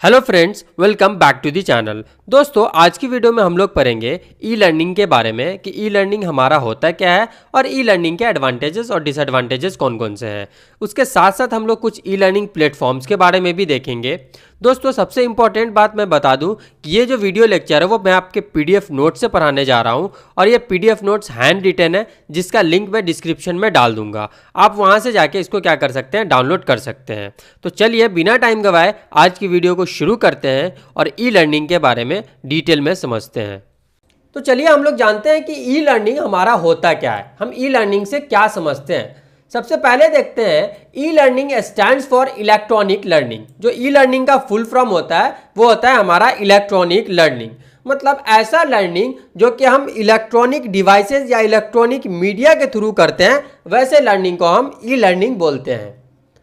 Hello friends, welcome back to the channel. दोस्तों, आज की वीडियो में हम लोग पढ़ेंगे ई लर्निंग के बारे में कि ई लर्निंग हमारा होता क्या है और ई लर्निंग के एडवांटेजेस और डिसएडवांटेजेस कौन कौन से हैं। उसके साथ साथ हम लोग कुछ ई लर्निंग प्लेटफॉर्म्स के बारे में भी देखेंगे। दोस्तों, सबसे इंपॉर्टेंट बात मैं बता दूं कि ये जो वीडियो लेक्चर है वो मैं आपके पीडीएफ नोट से पढ़ाने जा रहा हूं और ये पीडीएफ नोट्स हैंड रिटन है, जिसका लिंक मैं डिस्क्रिप्शन में डाल दूंगा। आप वहां से जाके इसको क्या कर सकते हैं, डाउनलोड कर सकते हैं। तो चलिए बिना टाइम गवाए आज की वीडियो को शुरू करते हैं और ई लर्निंग के बारे में डिटेल में समझते हैं। तो चलिए हम लोग जानते हैं कि ई लर्निंग हमारा होता क्या है, हम ई लर्निंग से क्या समझते हैं। सबसे पहले देखते हैं, e learning stands for electronic learning. जो ई लर्निंग का फुल फॉर्म होता है वो होता है हमारा इलेक्ट्रॉनिक लर्निंग। मतलब ऐसा लर्निंग जो कि हम इलेक्ट्रॉनिक डिवाइसेस या इलेक्ट्रॉनिक मीडिया के थ्रू करते हैं, वैसे लर्निंग को हम ई लर्निंग बोलते हैं।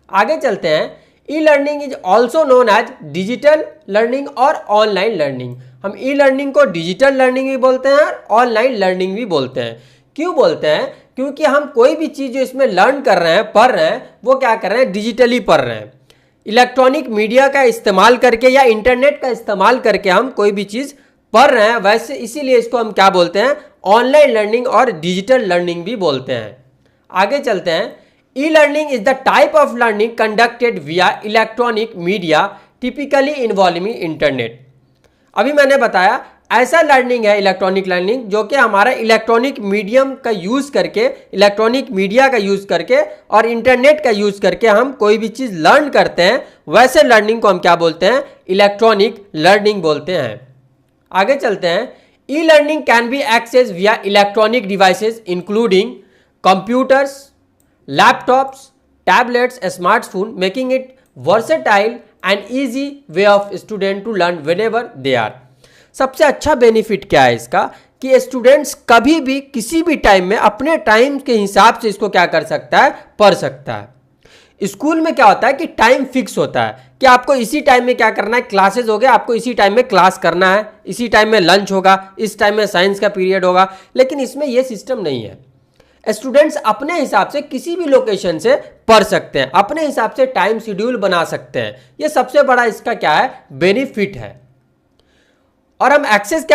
आगे चलते हैं, e learning is also known as digital learning और ऑनलाइन लर्निंग। हम ई लर्निंग को डिजिटल लर्निंग भी बोलते हैं और ऑनलाइन लर्निंग भी बोलते हैं। क्यों बोलते हैं? क्योंकि हम कोई भी चीज़ जो इसमें लर्न कर रहे हैं, पढ़ रहे हैं, वो क्या कर रहे हैं, डिजिटली पढ़ रहे हैं। इलेक्ट्रॉनिक मीडिया का इस्तेमाल करके या इंटरनेट का इस्तेमाल करके हम कोई भी चीज़ पढ़ रहे हैं, वैसे इसीलिए इसको हम क्या बोलते हैं, ऑनलाइन लर्निंग और डिजिटल लर्निंग भी बोलते हैं। आगे चलते हैं, e learning is the type of learning conducted via electronic media typically involving internet. अभी मैंने बताया ऐसा लर्निंग है इलेक्ट्रॉनिक लर्निंग जो कि हमारा इलेक्ट्रॉनिक मीडियम का यूज़ करके, इलेक्ट्रॉनिक मीडिया का यूज़ करके और इंटरनेट का यूज़ करके हम कोई भी चीज़ लर्न करते हैं, वैसे लर्निंग को हम क्या बोलते हैं, इलेक्ट्रॉनिक लर्निंग बोलते हैं। आगे चलते हैं, e learning can be access via electronic devices including computers, laptops, tablets, smartphone, making it versatile and easy way of student to learn whenever they are. सबसे अच्छा बेनिफिट क्या है इसका कि स्टूडेंट्स कभी भी किसी भी टाइम में अपने टाइम के हिसाब से इसको क्या कर सकता है, पढ़ सकता है। स्कूल में क्या होता है कि टाइम फिक्स होता है कि आपको इसी टाइम में क्या करना है, क्लासेस हो गए, आपको इसी टाइम में क्लास करना है, इसी टाइम में लंच होगा, इस टाइम में साइंस का पीरियड होगा। लेकिन इसमें यह सिस्टम नहीं है। स्टूडेंट्स अपने हिसाब से किसी भी लोकेशन से पढ़ सकते हैं, अपने हिसाब से टाइम शेड्यूल बना सकते हैं। यह सबसे बड़ा इसका क्या है, बेनिफिट है। और हम एक्सेस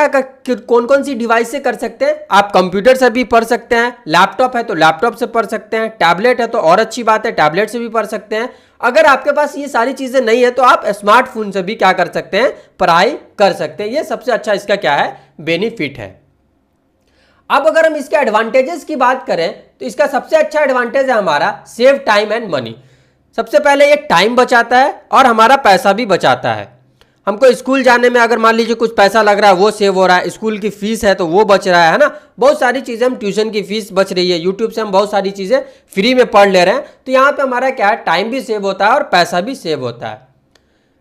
कौन कौन सी डिवाइस से कर सकते हैं, आप कंप्यूटर से भी पढ़ सकते हैं, लैपटॉप है तो लैपटॉप से पढ़ सकते हैं, टैबलेट है तो और अच्छी बात है, टैबलेट से भी पढ़ सकते हैं। अगर आपके पास ये सारी चीजें नहीं है तो आप स्मार्टफोन से भी क्या कर सकते हैं, पढ़ाई कर सकते हैं। ये सबसे अच्छा इसका क्या है, बेनिफिट है। अब अगर हम इसके एडवांटेजेस की बात करें तो इसका सबसे अच्छा एडवांटेज है हमारा सेव टाइम एंड मनी। सबसे पहले ये टाइम बचाता है और हमारा पैसा भी बचाता है। हमको स्कूल जाने में अगर मान लीजिए कुछ पैसा लग रहा है वो सेव हो रहा है, स्कूल की फीस है तो वो बच रहा है ना, बहुत सारी चीज़ें, हम ट्यूशन की फीस बच रही है, यूट्यूब से हम बहुत सारी चीज़ें फ्री में पढ़ ले रहे हैं। तो यहाँ पे हमारा क्या है, टाइम भी सेव होता है और पैसा भी सेव होता है।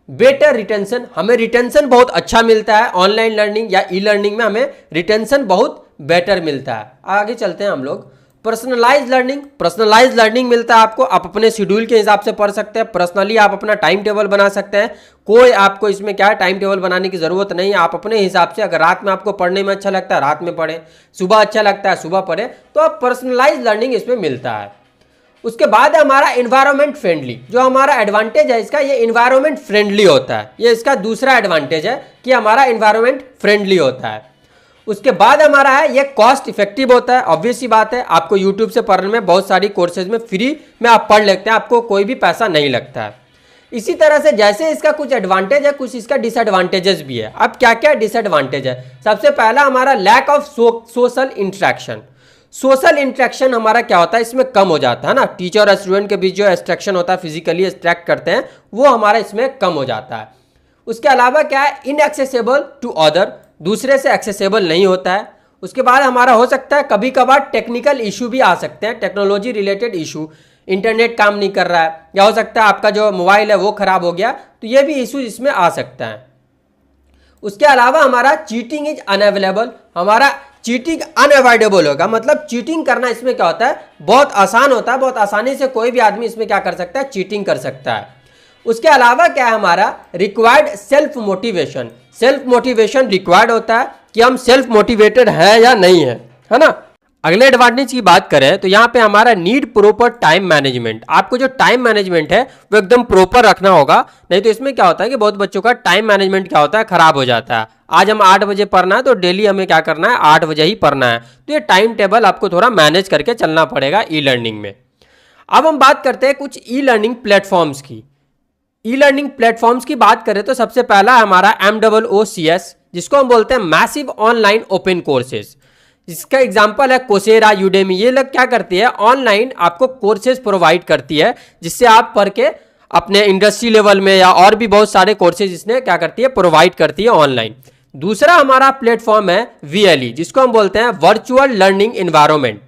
बेटर रिटेंशन, हमें रिटेंशन बहुत अच्छा मिलता है। ऑनलाइन लर्निंग या ई लर्निंग में हमें रिटेंशन बहुत बेटर मिलता है। आगे चलते हैं हम लोग, पर्सनलाइज लर्निंग मिलता है आपको। आप अपने शेड्यूल के हिसाब से पढ़ सकते हैं, पर्सनली आप अपना टाइम टेबल बना सकते हैं। कोई आपको इसमें क्या है, टाइम टेबल बनाने की जरूरत नहीं है। आप अपने हिसाब से, अगर रात में आपको पढ़ने में अच्छा लगता है रात में पढ़ें, सुबह अच्छा लगता है सुबह पढ़ें, तो आप पर्सनलाइज लर्निंग इसमें मिलता है। उसके बाद हमारा एनवायरनमेंट फ्रेंडली, जो हमारा एडवांटेज है इसका, ये एनवायरनमेंट फ्रेंडली होता है। ये इसका दूसरा एडवांटेज है कि हमारा एनवायरनमेंट फ्रेंडली होता है। उसके बाद हमारा है ये कॉस्ट इफेक्टिव होता है। ऑब्वियस सी बात है, आपको यूट्यूब से पढ़ने में बहुत सारी कोर्सेज में फ्री में आप पढ़ लेते हैं, आपको कोई भी पैसा नहीं लगता है। इसी तरह से जैसे इसका कुछ एडवांटेज है, कुछ इसका डिसएडवांटेजेस भी है। अब क्या क्या डिसएडवांटेज है? सबसे पहला हमारा lack of social interaction. Social interaction हमारा क्या होता है, इसमें कम हो जाता है ना। टीचर और स्टूडेंट के बीच जो एक्सट्रैक्शन होता है, फिजिकली एक्सट्रैक्ट करते हैं, वो हमारा इसमें कम हो जाता है। उसके अलावा क्या है, इनएक्सेसिबल टू अदर, दूसरे से एक्सेसिबल नहीं होता है। उसके बाद हमारा हो सकता है कभी कभार टेक्निकल इशू भी आ सकते हैं, टेक्नोलॉजी रिलेटेड इशू, इंटरनेट काम नहीं कर रहा है, या हो सकता है आपका जो मोबाइल है वो खराब हो गया, तो ये भी इशू इसमें आ सकता है। उसके अलावा हमारा चीटिंग इज अनअवेलेबल, हमारा चीटिंग अनअवॉइडेबल होगा। मतलब चीटिंग करना इसमें क्या होता है, बहुत आसान होता है, बहुत आसानी से कोई भी आदमी इसमें क्या कर सकता है, चीटिंग कर सकता है। उसके अलावा क्या है हमारा रिक्वायर्ड सेल्फ मोटिवेशन रिक्वायर्ड होता है कि हम सेल्फ मोटिवेटेड है या नहीं है ना। अगले एडवांटेज की बात करें तो यहाँ पे हमारा नीड प्रॉपर टाइम मैनेजमेंट। आपको जो टाइम मैनेजमेंट है वो एकदम प्रॉपर रखना होगा, नहीं तो इसमें क्या होता है कि बहुत बच्चों का टाइम मैनेजमेंट क्या होता है, खराब हो जाता है। आज हम 8 बजे पढ़ना है तो डेली हमें क्या करना है, 8 बजे ही पढ़ना है। तो ये टाइम टेबल आपको थोड़ा मैनेज करके चलना पड़ेगा ई लर्निंग में। अब हम बात करते हैं कुछ ई लर्निंग प्लेटफॉर्म्स की। ई लर्निंग प्लेटफॉर्म्स की बात करें तो सबसे पहला हमारा MOOCs, जिसको हम बोलते हैं मैसिव ऑनलाइन ओपन कोर्सेज। इसका एग्जांपल है कोसेरा, यूडेमी। ये लोग क्या करती है, ऑनलाइन आपको कोर्सेज प्रोवाइड करती है, जिससे आप पढ़ के अपने इंडस्ट्री लेवल में या और भी बहुत सारे कोर्सेज इसने क्या करती है, प्रोवाइड करती है ऑनलाइन। दूसरा हमारा प्लेटफॉर्म है VLE, जिसको हम बोलते हैं वर्चुअल लर्निंग इन्वायरमेंट।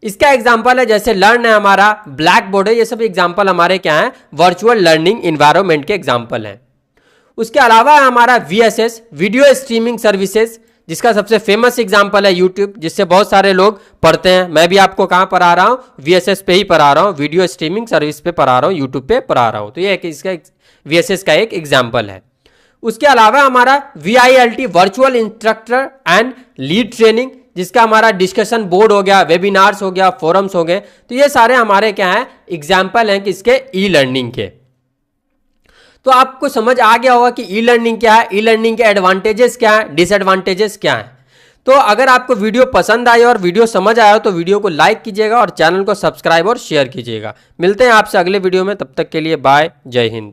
इसका एग्जांपल है जैसे लर्न है हमारा, ब्लैक बोर्ड है, ये सब एग्जांपल हमारे क्या है, वर्चुअल लर्निंग इन्वायरमेंट के एग्जांपल हैं। उसके अलावा हमारा VSS, वीडियो स्ट्रीमिंग सर्विसेज, जिसका सबसे फेमस एग्जांपल है यूट्यूब, जिससे बहुत सारे लोग पढ़ते हैं। मैं भी आपको कहाँ पढ़ा रहा हूँ, VSS पे ही पढ़ा रहा हूँ, वीडियो स्ट्रीमिंग सर्विस पे पढ़ा रहा हूँ, यूट्यूब पे पढ़ा रहा हूँ। तो ये इसका VSS का एक एग्जाम्पल है। उसके अलावा हमारा VILT, virtual instructor and lead training, जिसका हमारा डिस्कशन बोर्ड हो गया, वेबिनार्स हो गया, फोरम्स हो गए। तो ये सारे हमारे क्या है, एग्जाम्पल हैं किसके, ई लर्निंग के। तो आपको समझ आ गया होगा कि ई लर्निंग क्या है, ई लर्निंग के एडवांटेजेस क्या है, डिसएडवांटेजेस क्या है। तो अगर आपको वीडियो पसंद आई और वीडियो समझ आया तो वीडियो को लाइक कीजिएगा और चैनल को सब्सक्राइब और शेयर कीजिएगा। मिलते हैं आपसे अगले वीडियो में, तब तक के लिए बाय, जय हिंद।